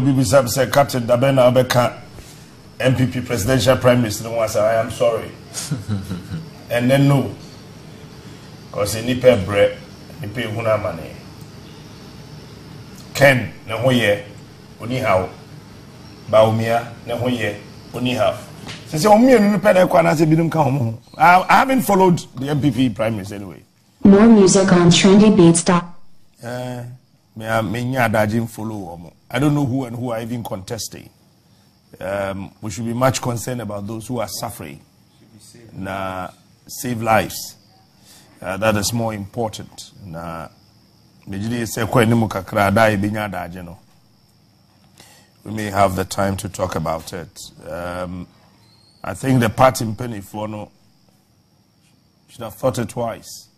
BBC said Captain Dabena Obeka MPP presidential prime minister was I am sorry. And then no. Because he nipe bread, nipe huna money. Ken na hoye oni how. Baumia na hoye oni how. Since omi enu nipe na kwa na se bidum ka homo. I haven't followed the MPP prime minister anyway. More music on trendybeats. Me didn't follow. I don't know who and who are even contesting. We should be much concerned about those who are suffering. Save lives. That is more important. We may have the time to talk about it. I think the party in Penny Flono should have thought it twice.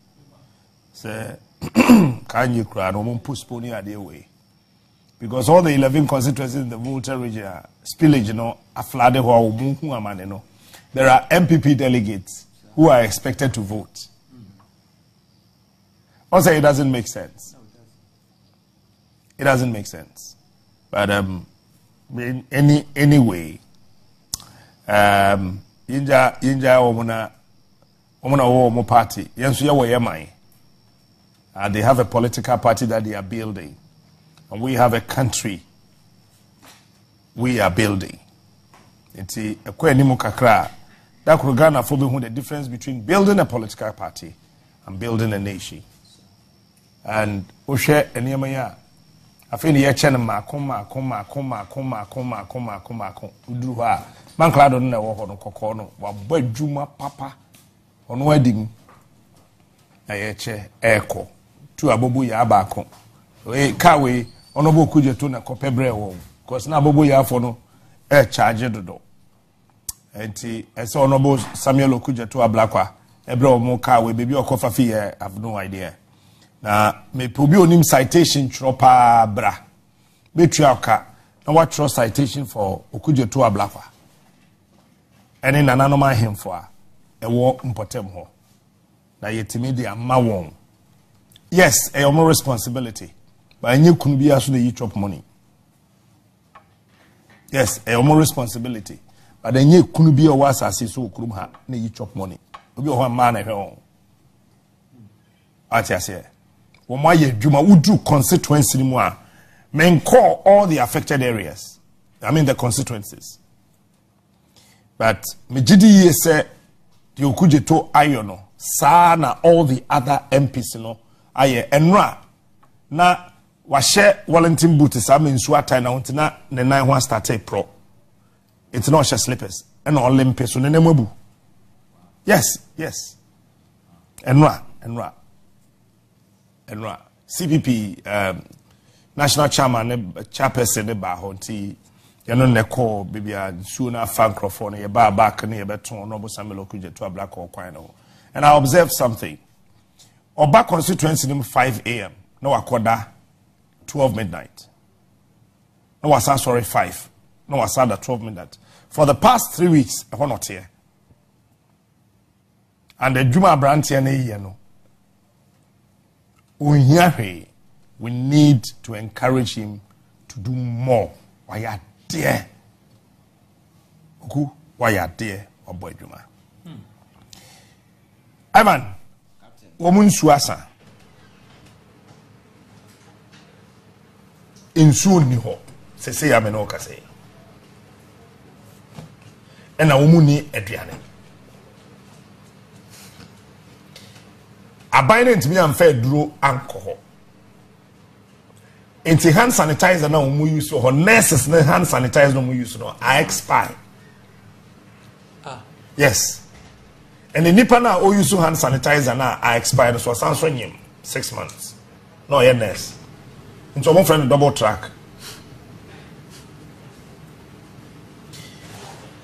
Say, can you cry? No postpone your way. Because all the 11 constituencies in the Volta region are spillage, a flood. There are MPP delegates who are expected to vote. Also, it doesn't make sense. It doesn't make sense. But anyway, Inja Omuna party. Yensu they have a political party that they are building. And we have a country we are building. It's a kakra. That could Ghana for the difference between building a political party and building a nation. And Oshe and Yamaya. I think the Chenema, Udruha. Manclado no one cocono, what Juma Papa on wedding. Echo. To abobu ya abako kawe onobo kuje to na kopebre wo because na abobu ya afo no charge dodo enti ese onobo Samuel kuje to ablakwa ebre omo kawe bebi okofa fi I have no idea na me probi onim citation tropa bra betu aka na what trust citation for okuje to ablakwa ene nananom ahemfo a ewo mpotem ho na yetimi de amma won. Yes, a more responsibility. But you couldn't be asked to eat chop money. Yes, a more responsibility. But then you couldn't be a was as so krumha, ne chop money. You be one man at home. I say, well, my Juma would do constituency more. Men call all the affected areas. I mean the constituencies. But Mijidi say, you could to Ayono, Sana, all the other MPs, aye enra na wahye Wellington boot sam nsu atai na wontina ne nan ho start pro it's not just slippers and Olympus so ne nemabu. Yes enra CPP national chairperson ne ba ho nti ye no ne call bibia nsu na fan crofo no ye ba back ne ye beton no bo Samuel Okudje to black kwan no. And I observed something. Oba constituency 5 a.m. No wakoda 12 midnight. No wasa sorry 5. No wasa at 12 midnight. For the past 3 weeks, I not here. And the Juma Brantia no. We need to encourage him to do more. Why are there? Why are there? Oh boy, Juma. Ivan. Woman suasa insu ni ho se ya me no ka se e na womu ni aduane aban na ntimi amfa duro anko enti hand sanitizer na womu use ho nurses na hand sanitizer no mu use no I expire. Yes. And the nipa na o use hand sanitizer na I expired so sanso nyim 6 months. No yes. Into one friend double track.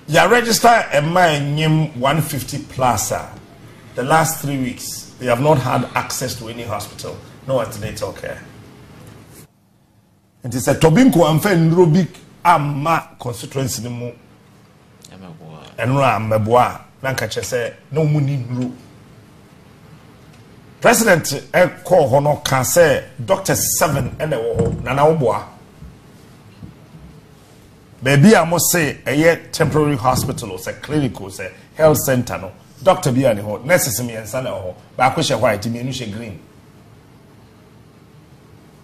Ya register a man nyim 150 plus. The last 3 weeks they have not had access to any hospital, no antenatal care. And it's a Tobinko amfa nrobik amma constituency ni mu. Enra meboa. Nankache say no money nro. President call hono can say Dr. 7 and nana oboa. baby I must say a temporary hospital or say clinic or say health center no doctor bi ani ho nurses me ensa na ho ba ko she white me nu she green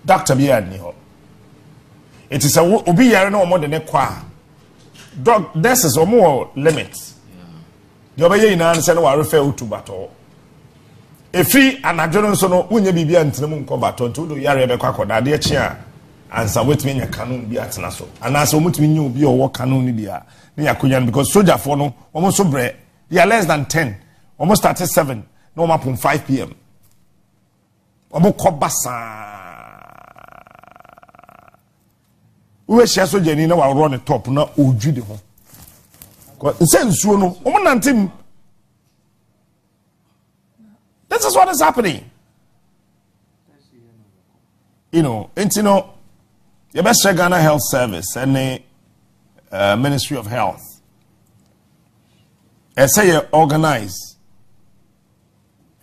doctor bi ani ho it is a obi yare na omo de ne kwa doc nurses omo limits the obeye ina an se na wa refer to bato efri anadwo nso no unye bibia ntenemu nko bato nto do yare be kwa koda de chi a ansa wetimi nya canon bi atena so anasa omutimi nya obi owo canon ni bia na yakonya because soldier for no omo so bre they are less than 10 almost started 7 no more from 5 p.m. omo kobasa we share so jeni na wa run the top na odwi de ho nse nsuo no omo nantem. This is what is happening. You know, the best Ghana Health Service and the Ministry of Health. I say you organize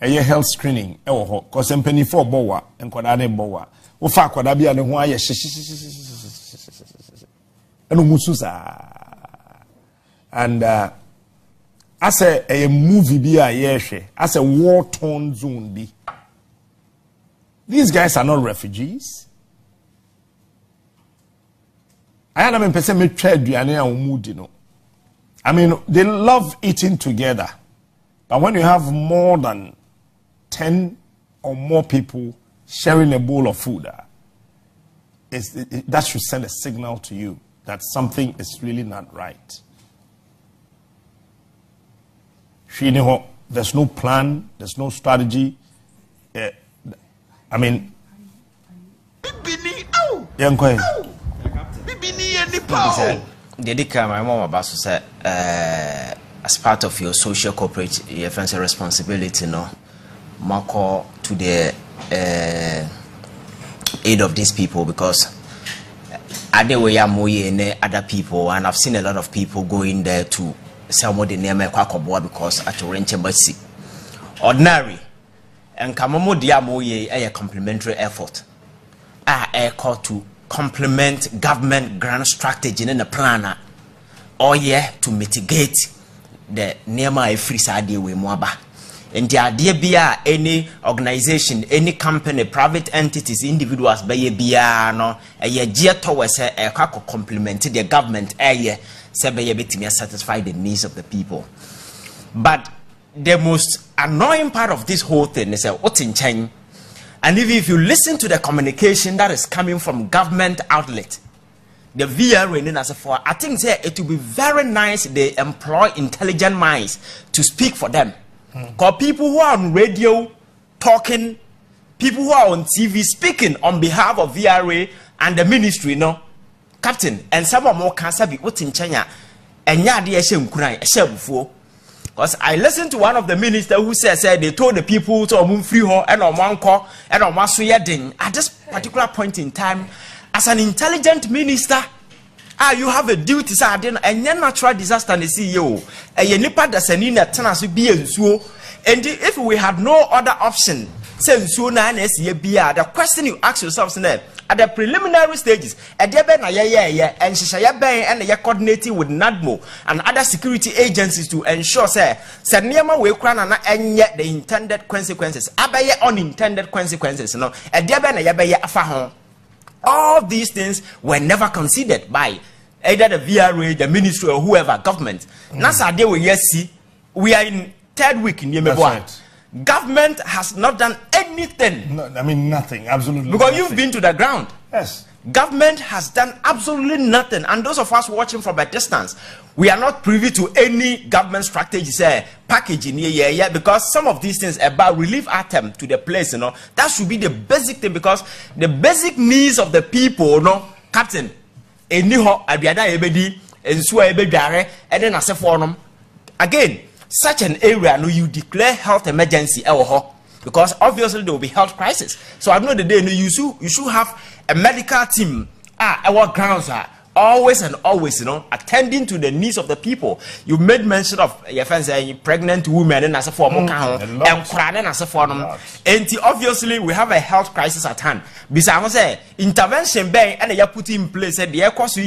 a health screening. Because I'm penny for Bowa and Quadade Bowa. Ufa Quadabi and Huaya and Mususa. And I say a movie be a yeshe. I say war-torn zone be. These guys are not refugees. I am person me trade you I mean, they love eating together. But when you have more than 10 or more people sharing a bowl of food, that should send a signal to you that something is really not right. There's no plan, there's no strategy. I mean, young boy. My mom about to say, as part of your social corporate responsibility, no, Marco to the aid of these people because Adeweya Moye and other people, and I've seen a lot of people going there to sell more than near because at your embassy. Ordinary and Kamamo Diamoye a complementary effort. A call to complement government grant strategy in a planner or to mitigate the nearby free side with Mwaba. And the idea be any organization, any company, private entities, individuals, by a no a year towards a complement the government area, to satisfy the needs of the people. But the most annoying part of this whole thing is what's in China. And if you listen to the communication that is coming from government outlet, the VR, I think it will be very nice they employ intelligent minds to speak for them. Because people who are on radio talking, people who are on TV speaking on behalf of VRA and the ministry, no, Captain, and some more cancer be what in China, and before. Because I listened to one of the ministers who said they told the people to move free her and on one call and on one ding at this particular point in time. As an intelligent minister, you have a duty, sir, and your natural disaster the CEO. And you nipa that's an in a tennis be so. And if we had no other option, say so the question you ask yourself at the preliminary stages, and you're coordinating with NADMO and other security agencies to ensure and yet the intended consequences, unintended consequences, no, and all these things were never considered by either the VRA, the ministry, or whoever, government. We are in third week in Yemeboa. Government has not done anything. No, I mean nothing, absolutely. Because nothing. you've been to the ground. Yes. Government has done absolutely nothing. And those of us watching from a distance, we are not privy to any government strategy, say, packaging, because some of these things about relief item to the place, that should be the basic thing, because the basic needs of the people, Captain, and then as a forum, again, such an area, you declare health emergency, because obviously there will be health crisis. So I know the day you should have a medical team. Our grounds are always and always, attending to the needs of the people. You made mention of your friends, pregnant women, and as a form of and obviously we have a health crisis at hand. Besides, intervention bay and you put in place the air cost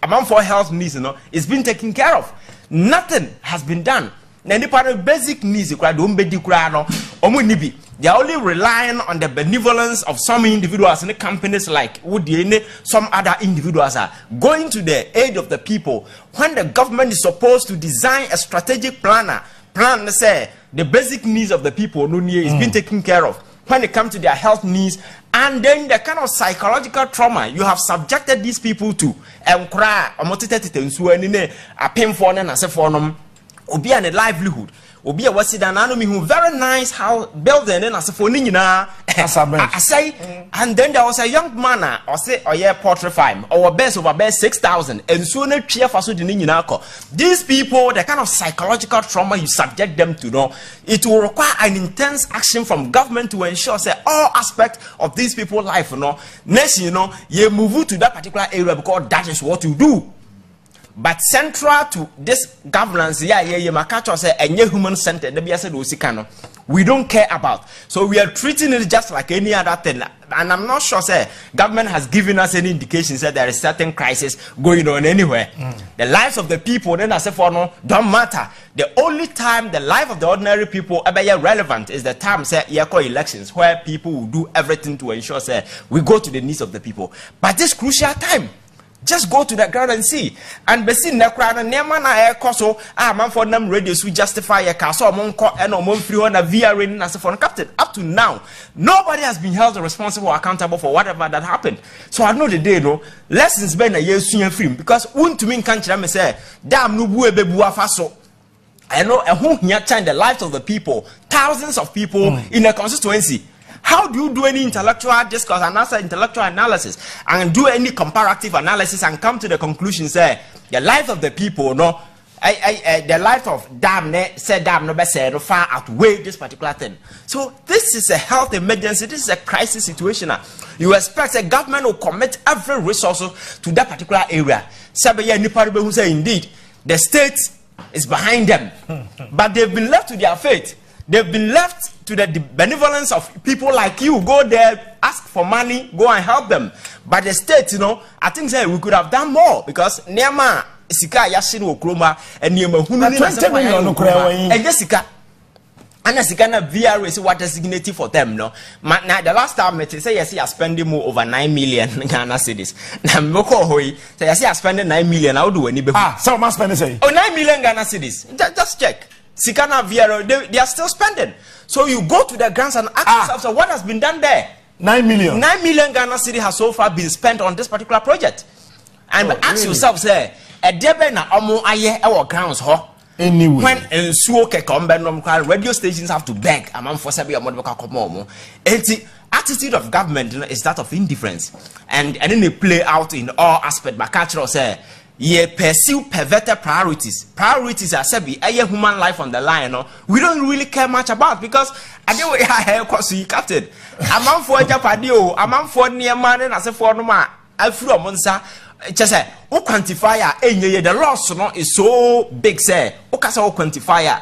amount for health needs, it's been taken care of. Nothing has been done. Any part of basic needs, they are only relying on the benevolence of some individuals and companies like some other individuals are going to the aid of the people when the government is supposed to design a strategic plan, say the basic needs of the people is being taken care of. When it comes to their health needs, and then the kind of psychological trauma you have subjected these people to, and cry, a painful and a livelihood. Obi a wasi da nanu mi hu very nice how building and as for nyina I say and then there was a young man or say oye portrait farm or best over best 6,000 and so na tria faso de nyina ko. These people, the kind of psychological trauma you subject them to, it will require an intense action from government to ensure say all aspects of these people's life, next you move to that particular area because that is what you do. But central to this governance, Makacho say a human centered, we don't care about. So we are treating it just like any other thing. And I'm not sure, say, government has given us any indications that there is certain crisis going on anywhere. The lives of the people, then I say for no, don't matter. The only time the life of the ordinary people ever relevant is the time, say, elections, where people will do everything to ensure, say, we go to the needs of the people. But this crucial time, just go to the ground and see. And be seen the crowd and near man so man for them radios we justify a castle among and among free on a via rain as a phone captain. Up to now, nobody has been held responsible or accountable for whatever that happened. So I know the day lessons been a year soon free because to me can't say damn no bua faso. I know a whole year change the lives of the people, thousands of people in a constituency. How do you do any intellectual discourse and answer intellectual analysis and do any comparative analysis and come to the conclusion say the life of the people the life of damn far outweigh this particular thing. So this is a health emergency, this is a crisis situation. You expect a government will commit every resource to that particular area. Who say indeed the state is behind them, but they've been left to their fate. They've been left to the benevolence of people like you. Go there, ask for money, go and help them. But the state, I think we could have done more because Nema Sika Yashin Okroma and Nema 20 million and Jessica. And Sikana VR is what designated for them, Now the last time it say yes, you are spending more over 9 million Ghana cedis. Now Moko Hoi say yes, you are spending 9 million. How do any so much spending say? 9 million Ghana cedis. Just check. Sikana Viero, they are still spending. So you go to the grants and ask yourself, so what has been done there? 9 million. 9 million Ghana city has so far been spent on this particular project. And ask yourself, say, a debe na omo aye our grounds ho. Anyway. When radio stations have to beg among for sabi attitude of government is that of indifference. And then they play out in all aspects. But cultural say pursue perverted priorities. Priorities are said be a human life on the line. We don't really care much about because I do I have captain. Among for Japadio, among for near man and as a forma, I flew a monster. Just say, quantifier, the loss is so big, say, quantifier,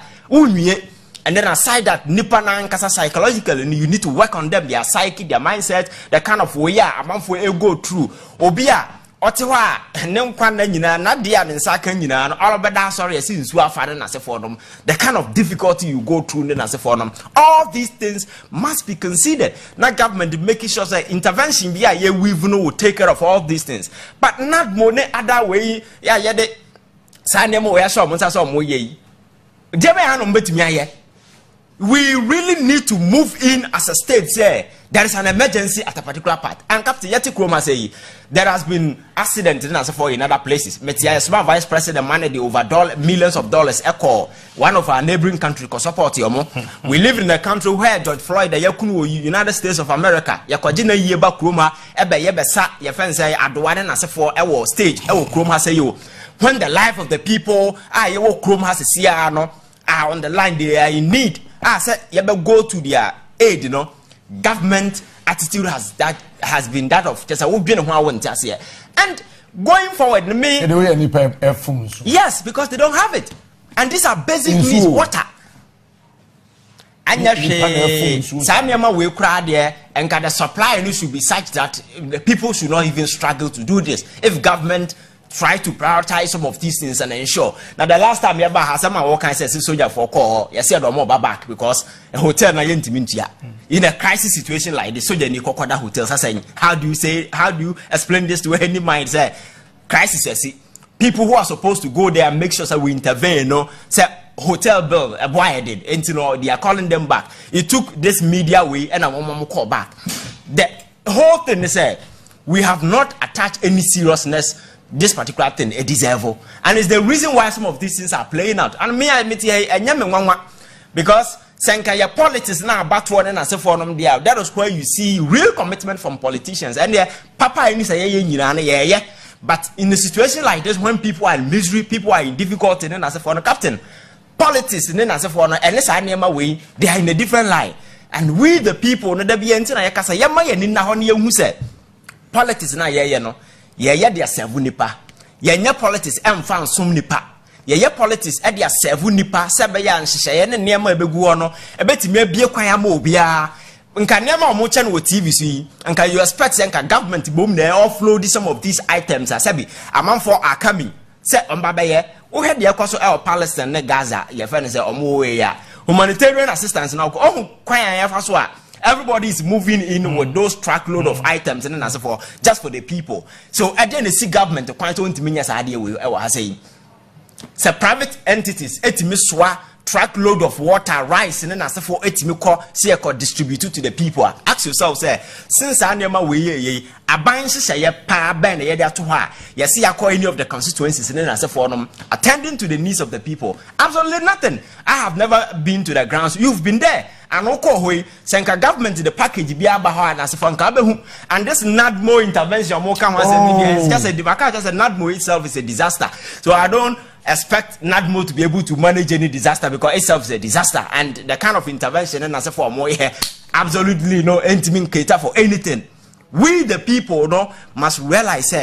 and then aside that, Nippana Kasa psychological, and you need to work on them, their psyche, their mindset, the kind of way a month for go through. Obia, Ottawa, no Kwanina, not the and Sakanina, all about that, sorry, since you are father as a forum, the kind of difficulty you go through as a forum, all these things must be considered. Not government making sure that intervention via ye we will take care of all these things, but not more other way. Yeah, the Sanemo, we are so much as more ye. We really need to move in as a state. Say there is an emergency at a particular part. And Captain Yeti Kroma say there has been accident in other places. Metia Smart Vice President managed over millions of dollars. Echo one of our neighboring countries ko support yomo. We live in a country where George Floyd, the United States of America, Yakwajina Yeba Kroma, Ebe Yebesa, Yefense Adwane Nasefo Ewo stage, Ewo Kroma say you. When the life of the people Ewo Kroma has a CR are on the line, they are in need. I said, you better go to their aid, Government attitude has been that of just a woman who I want to say. And going forward, yes, because they don't have it. And these are basic needs, water. And Samyama will cry there, and the supply should be such that the people should not even struggle to do this. If government try to prioritize some of these things and ensure. Now the last time you ever had some all kinds of soldier for call, you see more back because a hotel na yentimintia. In a crisis situation like this, soldier ni kokoda hotels are saying, how do you explain this to any mind? Say crisis, you see, people who are supposed to go there and make sure that we intervene, you know, say hotel bill, why I did, and you know, they are calling them back. It took this media way and I want to call back. The whole thing is we have not attached any seriousness this particular thing a deserve, and it's the reason why some of these things are playing out. And me I admit because Senkaya politics now about one and as a forum there. That is where you see real commitment from politicians. And Papa yeah. But in a situation like this, when people are in misery, people are in difficulty, and as a foreign captain, politics and then as a foreigner, unless I name away, they are in a different line. And we the people, no there be anything I can say, who said politics na no. Ye dia serve nipa ye politics emfa nsom nipa ye politics e dia serve nipa se be ya nhihye ne niam ebegu no ebetimi abie kwan ama obia nka niam omo che no TV so yi nka you expect nka government bom na offload some of these items asabi amanfo are coming se omba be ye wo he dia kwaso e Palestine ne Gaza ye fa ne se omo we ya humanitarian assistance na ko kwan ya fa so a everybody is moving in with those truckload of items and then as for just for the people. So at the end, the government quite want to mean as idea we were saying. So private entities etimiswa truckload of water, rice, and then as for etimiko see distribute to the people. Ask yourself, say, since I never we a buying say pa ban ye to her, you see any of the constituencies and then as for them attending to the needs of the people. Absolutely nothing. I have never been to the grounds. You've been there. And okay, Senka government the package be abaha and as a funkabehu, and this NADMO intervention more come it's just a NADMO itself is a disaster. So I don't expect NADMO to be able to manage any disaster because itself is a disaster, and the kind of intervention and as a for more here absolutely no intimate cater for anything. We the people must realize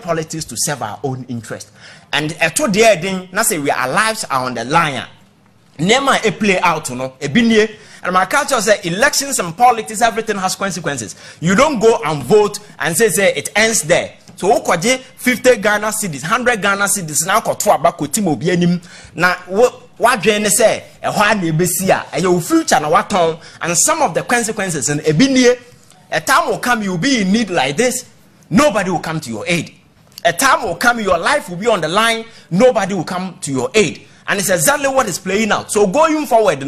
politics to serve our own interest. And to the thing, now say our lives are on the line. Nema a play out, and my culture say elections and politics, everything has consequences. You don't go and vote and say it ends there. So 50 Ghana cedis, 100 Ghana cedis now ko to abako timo bi anim na what dwen say e ho na ebesia e your future na waton, and some of the consequences and a time will come you'll be in need like this, nobody will come to your aid. A time will come your life will be on the line, nobody will come to your aid. And it's exactly what is playing out. So going forward,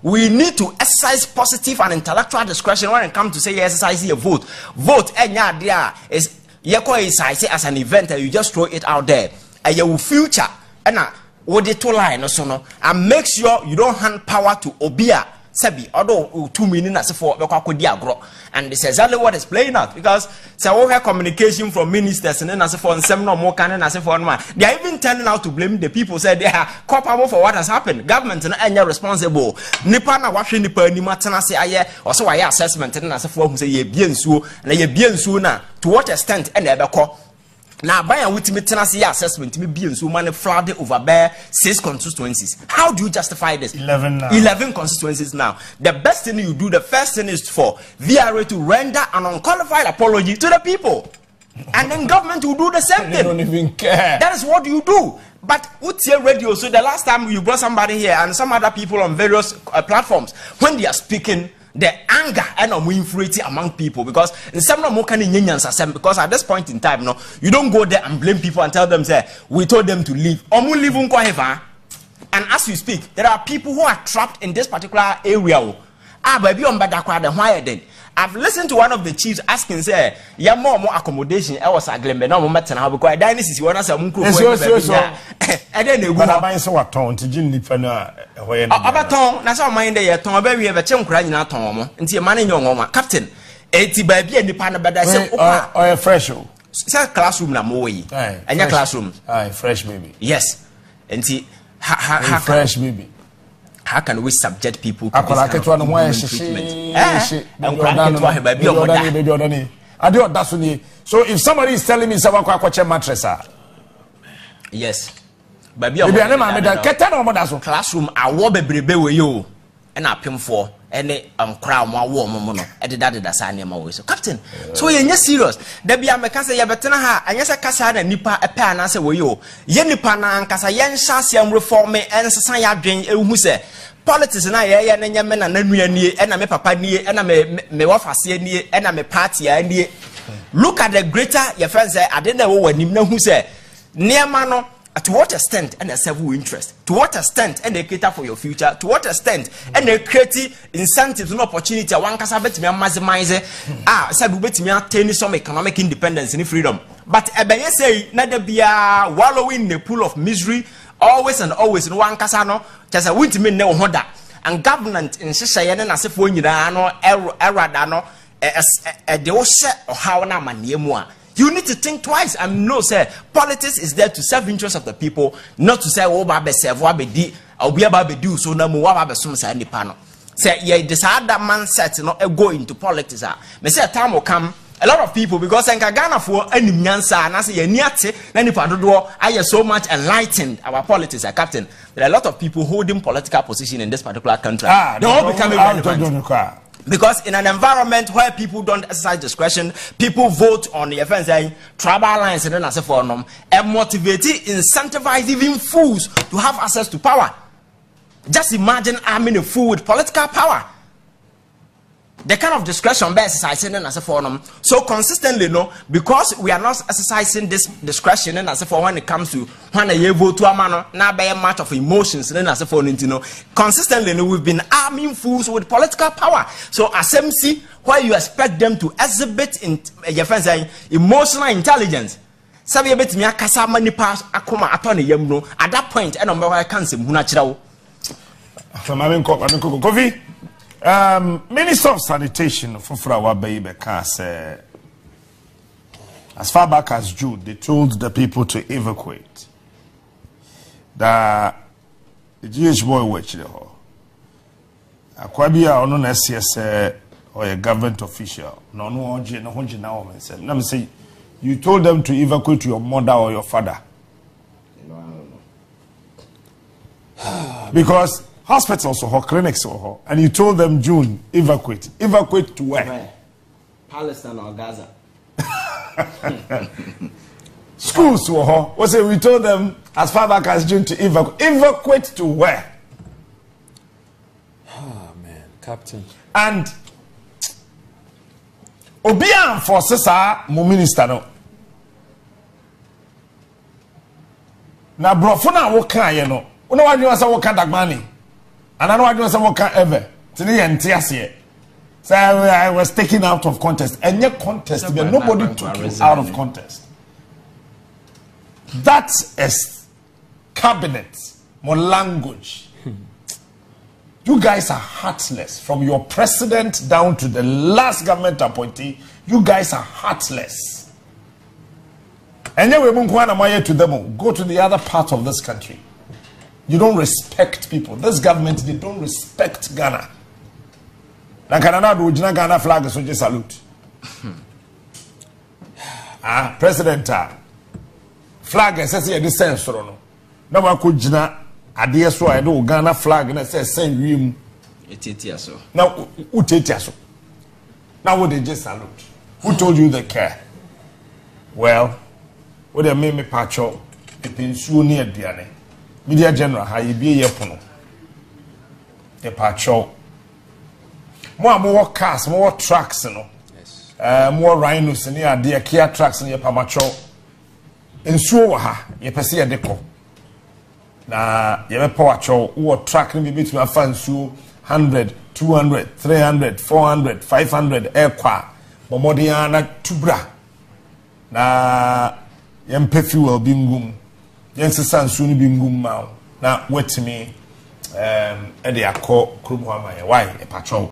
we need to exercise positive and intellectual discretion when it comes to say exercise a vote. Vote is as an event and you just throw it out there. And your future and what the two line and make sure you don't hand power to Obia. Sebi, although 2 million as for and this is exactly what is playing out because so we have communication from ministers and then as for some no more can as for one. They are even turning out to blame the people, say they are culpable for what has happened. Government and responsible. Nipa na washing nipa ni matana say aye or so aye assessment and as for who say ye bien so na ye bien so na to what extent and ebeko. Now, by a ultimate tenancy assessment, maybe and so many flooded over bare 6 constituencies. How do you justify this? 11 now. 11 constituencies now. The best thing you do, the first thing is for VRA to render an unqualified apology to the people. And then government will do the same thing. They don't even care. That is what you do. But what's your radio? So the last time you brought somebody here and some other people on various platforms, when they are speaking, the anger and infuriating among people because some more can because at this point in time, you don't go there and blame people and tell them, say, we told them to leave. And as you speak, there are people who are trapped in this particular area. I've listened to one of the chiefs asking, say, yeah, more accommodation. I was a glimmer, no more matter now because dynasty is one of some and then they go buy so a ton to Jim Nipana. Abaton, that's all mind there. Tom, baby, have a chunk crying out Tom until your money young woman, Captain. 80 baby and the panel, but I said, oh, a fresh classroom, na moe, and your classroom. Aye, fresh baby. Yes, and see, fresh baby. How can we subject people to this kind of treatment? So if somebody is telling me someone mattress, yes, baby, classroom I will be brebe with you and I pay for any crowd more warm no e deda sa ne ma we so captain so ye nya serious da bia me ka say ye betena ha anya se kasa na nipa e pa na se we yo ye nipa na nkasa ye nhya asiam reform ensesan ya dwen ehu se politics na ye na nya me na nanu ani e na me papa ni e na me wafase ni e na me party ani. Look at the greater your friends say I didn't know when him know who say near mano to what extent and a several interest, to what extent and they cater for your future, to what extent and they create incentives and opportunity one can bet me maximize said bet me attain some economic independence and freedom. But I say neither be wallowing in the pool of misery always and always in one casano just a winter mean no honda and government in Shishayan and as if when you know error you need to think twice and know say politics is there to serve interest of the people, not to say oh babe serve what be di or be about be do so na mu what babe some say any panel say ye decide that mindset not go into politics me say time will come a lot of people because in Ghana for any nyansa and I say ye niate na nipa dodo I so much enlightened our politics captain. There are a lot of people holding political position in this particular country. They all becoming relevant. Because in an environment where people don't exercise discretion, people vote on the offense tribal lines and then as a forum and motivate, incentivize even fools to have access to power. Just imagine arming a fool with political power. The kind of discretion by exercising as a forum. So consistently, no, because we are not exercising this discretion and as a for when it comes to when a vote to a man, now by a match of emotions and as a for consistently, no, we've been arming fools with political power. So as MC, why you expect them to exhibit in your friends emotional intelligence? Sabi bit me akasa mani pass akoma atone yam no at that point and number why can't say muna chirawo. Kofi. Minister of Sanitation for our baby say as far back as June, they told the people to evacuate. The GH boy watch the whole. Akwabia or non SCS or a government official. No, let me say, you told them to evacuate your mother or your father. Because hospitals or clinics or and you told them June evacuate. Evacuate to where? Palestine or Gaza. Schools or what's it? We told them as far back as June to evacuate. Evacuate to where? Oh man, Captain. And Obian forces are mo minister no. Na brofuna wo kan ye no. Una wa nwa sa wo kan Dagmani. And I know I don't say what can ever. Today, so I was taken out of contest. And yet contest, but nobody took you out of contest. That is cabinet, more language. You guys are heartless. From your president down to the last government appointee, you guys are heartless. And then we to them. Go to the other part of this country. You don't respect people. This government, they don't respect Ghana. Like Canada, Ghana flag, so just salute. President, flag says here this sense, no. Now I could jina idea so I do Ghana flag and I say send him. Etitiaso. Now who tetiaso? Now what they just salute? Who told you they care? Well, what they made me patcho, a pension near Diane. Media General, how you be a pono. The patrol. More cars, more trucks, you know. Yes. More rhinos and your dear Kia trucks in your Pamacho. In Suaha, you perceive a deco. Na you have a power show, or truck in between a fan so 100, 200, 300, 400, 500 aircraft. Momodiana Tubra. Na Yempe fuel bingum. Yes, son soon be now. Now, wait to me. Eddie, I call Krumhama, why a patrol.